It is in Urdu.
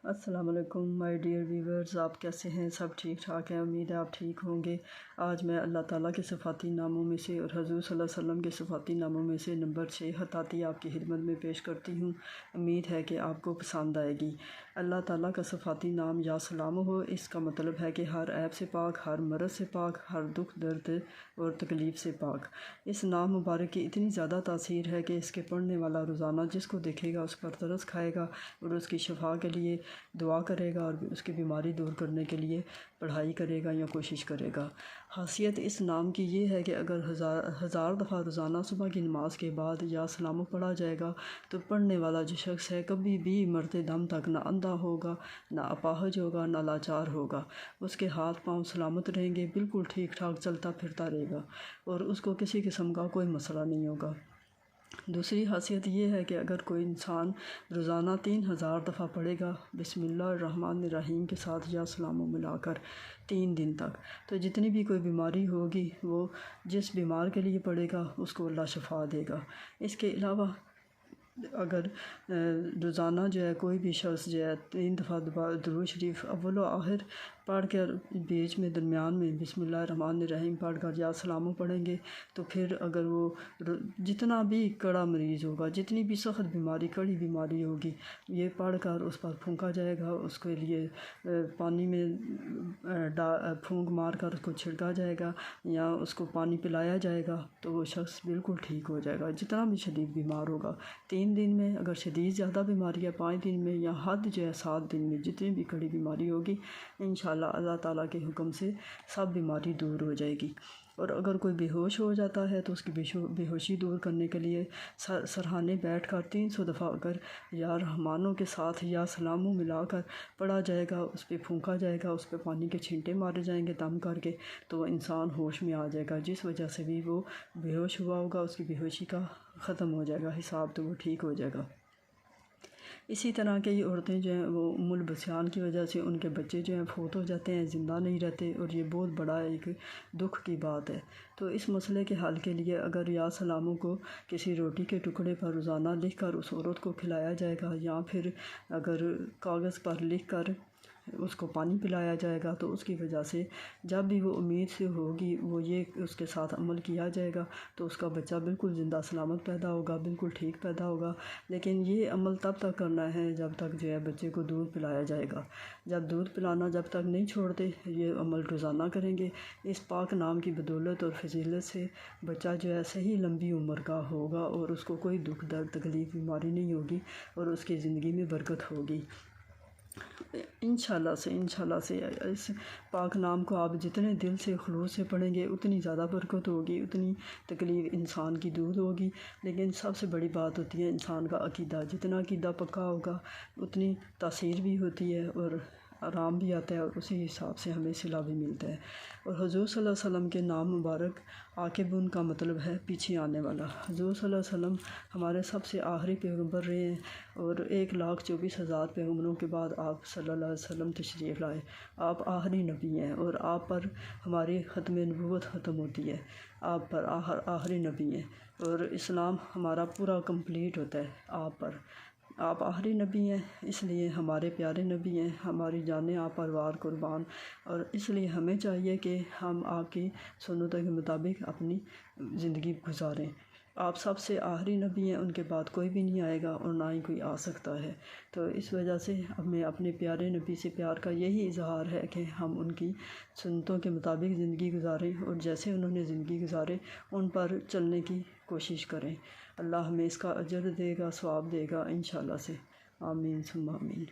السلام علیکم مائی ڈیئر ویورز، آپ کیسے ہیں؟ سب ٹھیک ٹھاک ہیں، امید ہے آپ ٹھیک ہوں گے۔ آج میں اللہ تعالیٰ کے صفاتی ناموں میں سے اور حضور صلی اللہ علیہ وسلم کے صفاتی ناموں میں سے نمبر 6 حتاتی آپ کی خدمت میں پیش کرتی ہوں۔ امید ہے کہ آپ کو پسند آئے گی۔ اللہ تعالیٰ کا صفاتی نام یا سلام ہو، اس کا مطلب ہے کہ ہر عیب سے پاک، ہر مرض سے پاک، ہر دکھ درد اور تکلیف سے پاک۔ اس نام مبارک کی اتنی زیادہ تاثیر ہے کہ اس کے پڑھنے والا روزانہ جس کو دیکھے گا اس پر ترس کھائے گا اور اس کی شفا کے لیے دعا کرے گا اور اس کی بیماری دور کرنے کے لیے پڑھائی کرے گا یا کوشش کرے گا۔ خاصیت اس نام کی یہ ہے کہ اگر ہزار دفعہ روزانہ صبح کی نماز کے بعد یا سلام پڑھا جائے گا تو پڑھنے والا جو شخص ہے کبھی بھی مرتے دم تک نہ اندھا ہوگا، نہ اپاہج ہوگا، نہ لاچار ہوگا۔ اس کے ہاتھ پاؤں سلامت رہیں گے، بالکل ٹھیک ٹھاک چلتا پھرتا رہے گا اور اس کو کسی قسم کا کوئی مسئلہ نہیں ہوگا۔ دوسری خاصیت یہ ہے کہ اگر کوئی انسان روزانہ 3000 دفعہ پڑھے گا بسم اللہ الرحمن الرحیم کے ساتھ یا سلام ملا کر 3 دن تک، تو جتنی بھی کوئی بیماری ہوگی وہ جس بیمار کے لیے پڑھے گا اس کو اللہ شفا دے گا۔ اس کے علاوہ اگر روزانہ جو ہے کوئی بھی شخص جو ہے 3 دفعہ درود شریف اول و آخر پڑھ کر بیچ میں درمیان میں بسم اللہ الرحمن الرحیم پڑھ کر یا سلام پڑھیں گے تو پھر اگر وہ جتنا بھی کڑا مریض ہوگا، جتنی بھی سخت بیماری کڑی بیماری ہوگی، یہ پڑھ کر اس پر پھونکا جائے گا، اس کے لیے پانی میں پھونک مار کر اس کو چھڑکا جائے گا یا اس کو پانی پلایا جائے گا تو وہ شخص بالکل ٹھیک ہو جائے گا، جتنا بھی شدید بیمار ہوگا۔ 3 دن میں اگر شدید زیادہ بیماری ہے 5 دن میں یا حد جو ہے 7 دن میں جتنی بھی کڑی بیماری ہوگی انشاءاللہ اللہ تعالیٰ کے حکم سے سب بیماری دور ہو جائے گی۔ اور اگر کوئی بے ہوش ہو جاتا ہے تو اس کی بے ہوشی دور کرنے کے لیے سرہانے بیٹھ کر 300 دفعہ اگر یا رحمانوں کے ساتھ یا سلاموں ملا کر پڑھا جائے گا، اس پہ پھونکا جائے گا، اس پہ پانی کے چھینٹے مارے جائیں گے دم کر کے، تو وہ انسان ہوش میں آ جائے گا۔ جس وجہ سے بھی وہ بے ہوش ہوا ہوگا اس کی بے ہوشی کا ختم ہو جائے گا حساب، تو وہ ٹھیک ہو جائے گا۔ اسی طرح کئی عورتیں جو ہیں وہ ام البسیان کی وجہ سے ان کے بچے جو ہیں فوت ہو جاتے ہیں، زندہ نہیں رہتے، اور یہ بہت بڑا ایک دکھ کی بات ہے۔ تو اس مسئلے کے حل کے لیے اگر یا سلاموں کو کسی روٹی کے ٹکڑے پر روزانہ لکھ کر اس عورت کو کھلایا جائے گا یا پھر اگر کاغذ پر لکھ کر اس کو پانی پلایا جائے گا تو اس کی وجہ سے جب بھی وہ امید سے ہوگی وہ یہ اس کے ساتھ عمل کیا جائے گا تو اس کا بچہ بالکل زندہ سلامت پیدا ہوگا، بالکل ٹھیک پیدا ہوگا۔ لیکن یہ عمل تب تک کرنا ہے جب تک جو ہے بچے کو دودھ پلایا جائے گا۔ جب دودھ پلانا جب تک نہیں چھوڑتے یہ عمل روزانہ کریں گے، اس پاک نام کی بدولت اور فضیلت سے بچہ جو ہے صحیح لمبی عمر کا ہوگا اور اس کو کوئی دکھ درد تکلیف بیماری نہیں ہوگی اور اس کی زندگی میں برکت ہوگی۔ انشاءاللہ سے اس پاک نام کو آپ جتنے دل سے خلوص سے پڑھیں گے اتنی زیادہ برکت ہوگی، اتنی تکلیف انسان کی دور ہوگی۔ لیکن سب سے بڑی بات ہوتی ہے انسان کا عقیدہ، جتنا عقیدہ پکا ہوگا اتنی تاثیر بھی ہوتی ہے اور آرام بھی آتا ہے اور اسی حساب سے ہمیں صلہ بھی ملتا ہے۔ اور حضور صلی اللہ علیہ وسلم کے نام مبارک عاقبٌ کا مطلب ہے پیچھے آنے والا۔ حضور صلی اللہ علیہ وسلم ہمارے سب سے آخری پیغمبر رہے ہیں اور 1,24,000 پیغمبروں کے بعد آپ صلی اللہ علیہ وسلم تشریف لائے۔ آپ آخری نبی ہیں اور آپ پر ہماری ختم نبوت ختم ہوتی ہے، آپ پر آخری نبی ہیں اور اسلام ہمارا پورا کمپلیٹ ہوتا ہے آپ پر۔ آپ آخری نبی ہیں اس لیے ہمارے پیارے نبی ہیں، ہماری جانیں آپ پر وار قربان، اور اس لیے ہمیں چاہیے کہ ہم آپ کی سنتوں کے مطابق اپنی زندگی گزاریں۔ آپ سب سے آخری نبی ہیں، ان کے بعد کوئی بھی نہیں آئے گا اور نہ ہی کوئی آ سکتا ہے۔ تو اس وجہ سے ہمیں اپنے پیارے نبی سے پیار کا یہی اظہار ہے کہ ہم ان کی سنتوں کے مطابق زندگی گزاریں اور جیسے انہوں نے زندگی گزارے ان پر چلنے کی کوشش کریں۔ اللہ ہمیں اس کا اجر دے گا، ثواب دے گا انشاءاللہ سے۔ آمین ثم آمین۔